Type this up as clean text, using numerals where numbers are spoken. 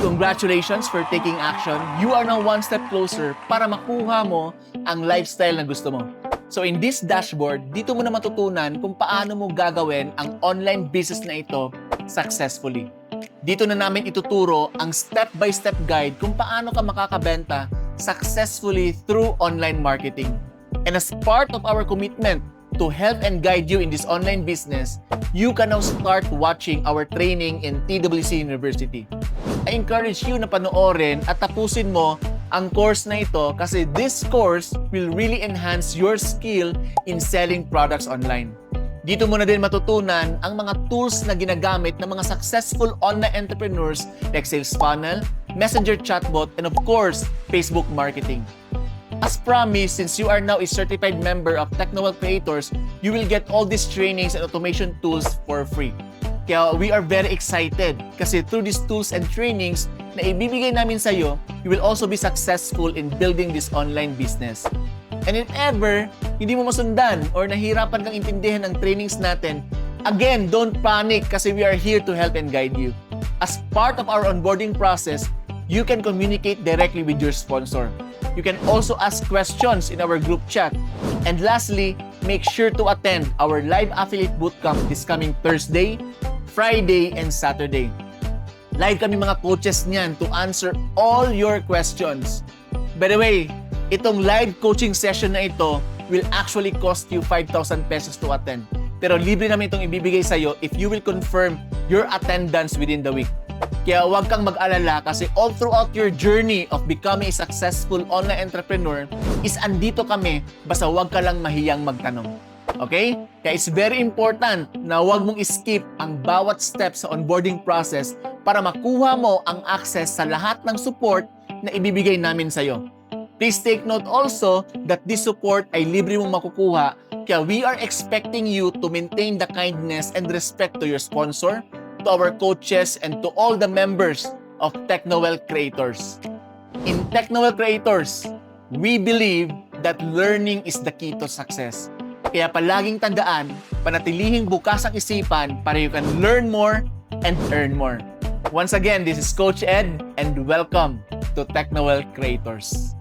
Congratulations for taking action. You are now one step closer para makuha mo ang lifestyle na gusto mo. So in this dashboard, dito mo na matutunan kung paano mo gagawin ang online business na ito successfully. Dito na namin ituturo ang step-by-step guide kung paano ka makakabenta successfully through online marketing. And as part of our commitment to help and guide you in this online business, you can now start watching our training in TWC University. I encourage you na panoorin at tapusin mo ang course na ito kasi this course will really enhance your skill in selling products online. Dito mo na din matutunan ang mga tools na ginagamit ng mga successful online entrepreneurs like sales funnel, messenger chatbot, and of course, Facebook marketing. As promised, since you are now a certified member of Technowell Creators, you will get all these trainings and automation tools for free. Kaya we are very excited kasi through these tools and trainings na ibibigay namin sa iyo, you will also be successful in building this online business. And if ever, hindi mo masundan or nahirapan kang intindihan ang trainings natin, again, don't panic kasi we are here to help and guide you. As part of our onboarding process, you can communicate directly with your sponsor. You can also ask questions in our group chat. And lastly, make sure to attend our live affiliate bootcamp this coming Thursday, Friday, and Saturday. Live kami mga coaches niyan to answer all your questions. By the way, itong live coaching session na ito will actually cost you 5,000 pesos to attend. Pero libre namin itong ibibigay sa'yo if you will confirm your attendance within the week. Kaya huwag kang mag-alala kasi all throughout your journey of becoming a successful online entrepreneur is andito kami basta huwag ka lang mahiyang magtanong. Okay? Kaya it's very important na huwag mong skip ang bawat step sa onboarding process para makuha mo ang access sa lahat ng support na ibibigay namin sa'yo. Please take note also that this support ay libre mong makukuha kaya we are expecting you to maintain the kindness and respect to your sponsor, to our coaches, and to all the members of Technowell Creators. In Technowell Creators, we believe that learning is the key to success. Kaya palaging tandaan, panatilihing bukas ang isipan para you can learn more and earn more. Once again, this is Coach Ed and welcome to Technowell Creators.